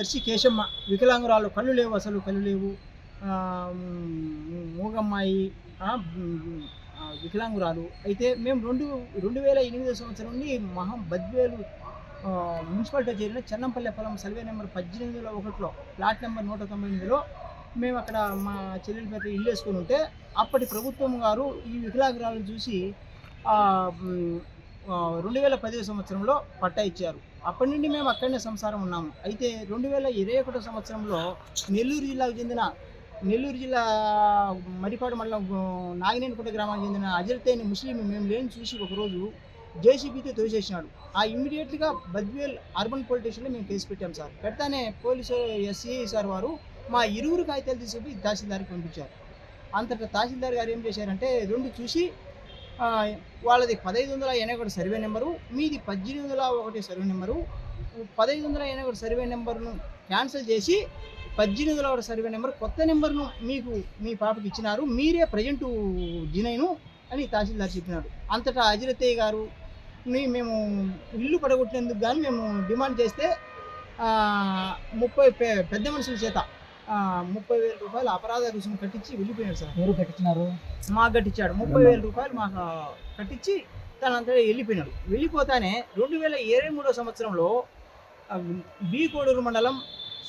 దర్శి కేశమ్మ వికలాంగురాలు, కళ్ళు లేవు, అసలు కళ్ళు లేవు, మూగమ్మాయి, వికలాంగురాలు. అయితే మేము 2008 సంవత్సరం నుండి బద్వేలు మున్సిపాలిటీ చేరిన చెన్నంపల్లె పొలం సర్వే నెంబర్ 18/1 ప్లాట్ నెంబర్ 198లో మేము అక్కడ మా చెల్లెల పేరు ఇల్లు వేసుకొని ఉంటే అప్పటి ప్రభుత్వం గారు ఈ వికలాంగురాలను చూసి 2010 సంవత్సరంలో పట్టా ఇచ్చారు. అప్పటి నుండి మేము అక్కడనే సంసారం ఉన్నాము. అయితే 2021 సంవత్సరంలో నెల్లూరు జిల్లా మరిపాడు మండలం నాగినేనికోట గ్రామానికి చెందిన అజరత్ అనే ముస్లిం మేము లేని చూసి ఒకరోజు జేసీబీతో తోసేసినాడు. ఇమ్మీడియట్గా బద్వేల్ అర్బన్ పోలీస్ స్టేషన్లో మేము కేసు పెట్టాం సార్. పెడతానే పోలీసు ఎస్సీ సార్ వారు మా ఇరువురు కాగితాలు తీసుకుపోయి తహసీల్దార్కి పంపించారు. అంతటా తహసీల్దార్ గారు ఏం చేశారంటే రెండు చూసి వాళ్ళది 1581 సర్వే నెంబరు, మీది 1801 సర్వే నెంబరు, 1581 సర్వే నెంబర్ను క్యాన్సిల్ చేసి 1801 సర్వే నెంబర్ కొత్త నెంబర్ను మీకు మీ పాపకి ఇచ్చినారు, మీరే ప్రజెంటు జినైను అని తహసీల్దార్ చెప్పినాడు. అంతటా అజిరతయ్య గారు మేము ఇల్లు పడగొట్టినందుకు కానీ మేము డిమాండ్ చేస్తే 30 పెద్ద మనుషుల చేత 30,000 రూపాయలు అపరాధ రుసుము కట్టించి వెళ్ళిపోయాడు సార్. ఎవరు కట్టించినారు? మాకు కట్టించాడు. 30,000 రూపాయలు మాకు కట్టించి తనంతా వెళ్ళిపోయినాడు. వెళ్ళిపోతానే 2023 సంవత్సరంలో బి కోడూరు మండలం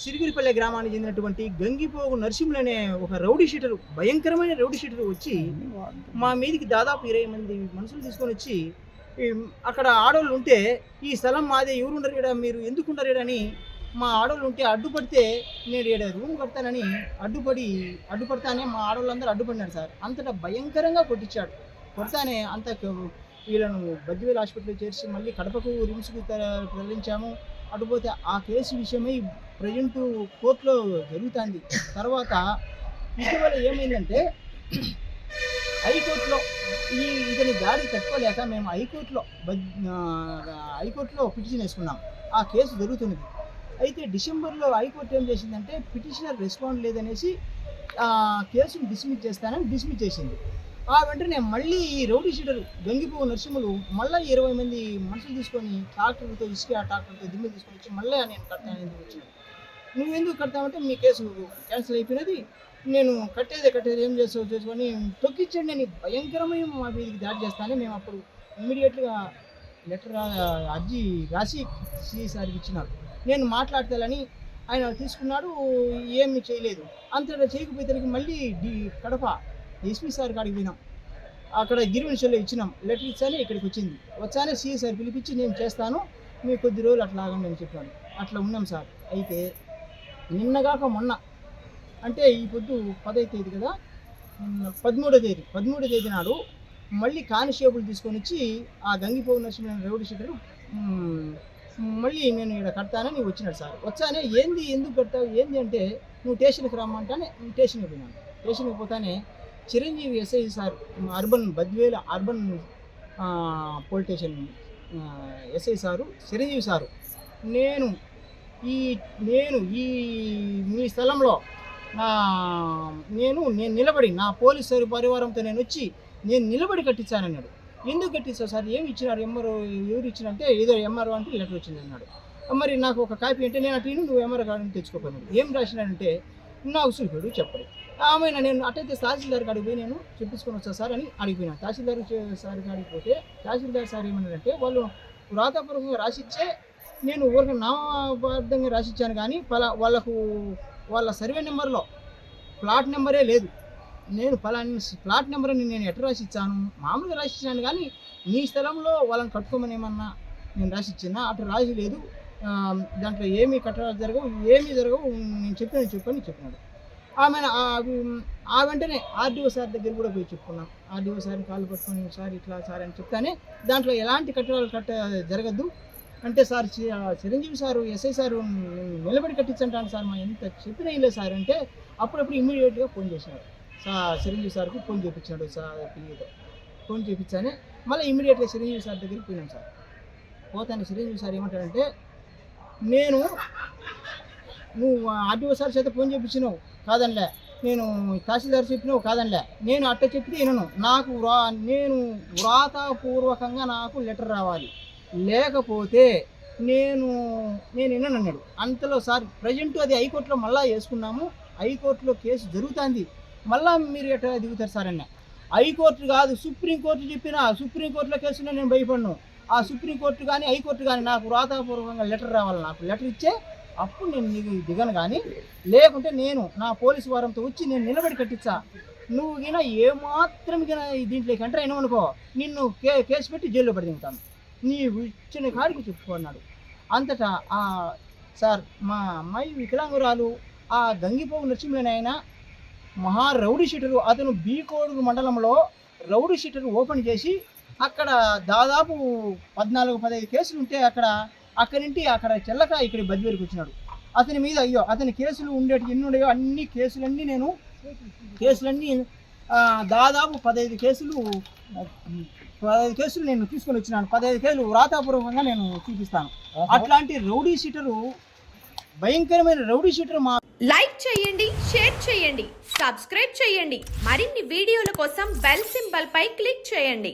సిరిగిరిపల్లె గ్రామానికి చెందినటువంటి గంగిపోగు నరసింహులు అనే ఒక రౌడీ షీటరు, భయంకరమైన రౌడీ షీటరు వచ్చి మా మీదికి దాదాపు 20 మంది మనుషులు తీసుకొని వచ్చి అక్కడ ఆడోళ్ళు ఉంటే ఈ స్థలం మాదే, ఎవరు ఉండరు ఇక్కడ, మీరు ఎందుకు ఉండరు ఇక్కడ అని మా ఆడోళ్ళు ఉంటే అడ్డుపడితే నేను ఇక్కడ రూమ్ కడతానని అడ్డుపడతానే మా ఆడోళ్ళందరూ అడ్డుపడినారు సార్. అంతటా భయంకరంగా కొట్టించాడు. కొడతానే అంత వీళ్ళను బద్వేల్ హాస్పిటల్లో చేర్చి మళ్ళీ కడపకు రిమ్స్కు తరలించాము. అటుపోతే ఆ కేసు విషయమై ప్రజెంట్ కోర్టులో జరుగుతుంది. తర్వాత ఇటీవల ఏమైందంటే హైకోర్టులో ఇతని దాడి తట్టుకోలేక మేము హైకోర్టులో పిటిషన్ వేసుకున్నాం. ఆ కేసు జరుగుతున్నది. అయితే డిసెంబర్లో హైకోర్టు ఏం చేసిందంటే పిటిషనర్ రెస్పాండ్ లేదనేసి కేసును డిస్మిస్ చేస్తానని డిస్మిస్ చేసింది. వెంటనే మళ్ళీ ఈ రౌడీ షీటరు గంగిపోగు నరసింహులు మళ్ళీ 20 మంది మనుషులు తీసుకొని ట్రాక్టర్లతో ట్రాక్టర్తో దిమ్మె తీసుకొని వచ్చి మళ్ళీ నేను కడతాను ఎందుకు వచ్చినాడు. నువ్వు ఎందుకు కడతావంటే మీ కేసు క్యాన్సిల్ అయిపోయినది, నేను కట్టేది ఏం చేస్తావు చేసుకొని తొక్కించండి అని భయంకరమైన మా మీదకి దాడి చేస్తానని మేము అప్పుడు ఇమ్మీడియట్గా లెటర్ అర్జీ రాసి సిఐ సార్కి ఇచ్చినారు. నేను మాట్లాడతానని ఆయన తీసుకున్నాడు, ఏమి చేయలేదు. అంతటా చేయకపోయేసరికి మళ్ళీ కడప ఎస్పీ సార్ కాడికి పోయినాం. అక్కడ గిరివెన్షన్లో ఇచ్చినాం. లెటర్ ఇచ్చానే ఇక్కడికి వచ్చింది. వచ్చానే సిఐ సార్ పిలిపించి నేను చేస్తాను, మీకు కొద్ది రోజులు అట్లా ఆగండి అని చెప్పాను. అట్లా ఉన్నాం సార్. అయితే నిన్నగాక మొన్న అంటే ఈ పొద్దు 10వ తేదీ కదా, 13వ తేదీ నాడు మళ్ళీ కానిస్టేబుల్ తీసుకొని వచ్చి ఆ గంగిపోగు నరసింహ రౌడీ షీటరు మళ్ళీ నేను ఇక్కడ కడతానని వచ్చినాడు సార్. వచ్చానే ఎందుకు కడతావు ఏంది అంటే నువ్వు స్టేషన్కి రమ్మంటానే స్టేషన్కి పోయినాను. స్టేషన్కి పోతానే Chiranjeevi SI sir Badvel urban police station SI sir Chiranjeevi sir నేను ఈ మీ స్థలంలో నేను నిలబడి నా పోలీసు పరివారంతో నేను వచ్చి నేను నిలబడి కట్టించానన్నాడు. ఎందుకు కట్టించావు సార్, ఏమి ఇచ్చినారు, ఎవరు ఇచ్చినంటే ఏదో ఎంఆర్ఓ అంటే లెటర్ వచ్చింది అన్నాడు. మరి నాకు ఒక కాపీ అంటే నేను అటు నువ్వు ఎంఆర్ఓ కార్డుని తెచ్చుకోపోయినాడు. ఏం రాసినాడంటే నాకు చూపాడు చెప్పడు. ఆమెను నేను అట్టయితే తహసీల్దార్ కాడికి పోయి నేను చెప్పించుకొని వచ్చా సార్ అని అడిగిపోయినా. తహసీల్దార్ సార్ కాడికి పోతే తహసీల్దార్ సార్ ఏమన్నాడంటే వాళ్ళు వ్రాతపూర్వకంగా రాసిచ్చే నేను ఊరికి నామబద్ధంగా రాసిచ్చాను కానీ వాళ్ళ సర్వే నెంబర్లో ప్లాట్ నెంబరే లేదు. నేను ప్లాట్ నెంబర్ అని నేను ఎట్లా రాసిచ్చాను, మామూలుగా రాసిచ్చాను కానీ నీ స్థలంలో వాళ్ళని కట్టుకోమని ఏమన్నా నేను రాసిచ్చినా అటు రాసి లేదు, దాంట్లో ఏమీ కట్టడాలు జరగవు, నేను చెప్పినాడు. వెంటనే ఆర్డీఓ సార్ దగ్గర కూడా పోయి చెప్పుకున్నాం. ఆర్డీఓ సార్ని కాళ్ళు పట్టుకొని సార్ ఇట్లా సార్ అని చెప్తానే దాంట్లో ఎలాంటి కట్టడాలు జరగద్దు అంటే sir Chiranjeevi sir SI sir నిలబడి కట్టించంటాను సార్ మా ఎంత చెప్పినా ఇల్లే సార్ అంటే అప్పుడప్పుడు ఇమ్మీడియట్గా ఫోన్ చేసినాడు. చిరంజీవి సార్కు ఫోన్ చేయించాడు సార్. ఫోన్ చేయించానే మళ్ళీ ఇమ్మీడియట్గా చిరంజీవి సార్ దగ్గరికి పోయినాం సార్. పోతాను చిరంజీవి సార్ ఏమంటాడంటే నువ్వు ఆర్డీఓ సార్ చేత ఫోన్ చేయించినావు కాదనిలే, నేను తహసీల్దార్ చెప్పినావు కాదనిలే, నేను అట్ట చెప్పితే వినను, నేను వ్రాతపూర్వకంగా నాకు లెటర్ రావాలి, లేకపోతే నేను విన్నాను అన్నాడు. అంతలో సార్ ప్రజెంట్ అది హైకోర్టులో మళ్ళా వేసుకున్నాము, హైకోర్టులో కేసు జరుగుతుంది, మళ్ళా మీరు ఎట్లా దిగుతారు సార్ అన్న. హైకోర్టు కాదు సుప్రీంకోర్టు చెప్పిన, సుప్రీంకోర్టులో కేసులో నేను భయపడను. ఆ సుప్రీంకోర్టు కానీ హైకోర్టు కానీ నాకు వ్రాతపూర్వకంగా లెటర్ రావాలి, నాకు లెటర్ ఇచ్చే అప్పుడు నేను నీకు దిగను, కానీ లేకుంటే నేను నా పోలీసు వారంతో వచ్చి నేను నిలబడి కట్టించా. నువ్వు గిన ఏమాత్రం గిన దీంట్లోకి ఎంటర్ అయినావు అనుకో, నిన్ను కేసు పెట్టి జైల్లో పడి దిగుతాను, నీ ఇచ్చిన కాడికి చెప్పుకున్నాడు. అంతటా సార్ మా అమ్మాయి వికలాంగురాలు ఆ గంగిపోగు నరసింహనాయన మహా రౌడీ షీటరు, అతను బీకోడుగు మండలంలో రౌడీ షీటర్ ఓపెన్ చేసి అక్కడ దాదాపు 14-15 కేసులు ఉంటే అక్కడి నుండి అక్కడ చెల్లక ఇక్కడ బద్వేరికి వచ్చినాడు. అతని మీద అతని కేసులు ఉండేటి ఎన్ని ఉన్నాయో అన్ని కేసులన్నీ దాదాపు 15 కేసులు నేను తీసుకొని వచ్చినాను. 15 కేసులు వ్రాతపూర్వకంగా నేను చూపిస్తాను. అట్లాంటి రౌడీ షీటరు, భయంకరమైన రౌడీ షీటర్. లైక్ చేయండి, షేర్ చేయండి, సబ్స్క్రైబ్ చేయండి. మరిన్ని వీడియోల కోసం బెల్ సింబల్ పై క్లిక్ చేయండి.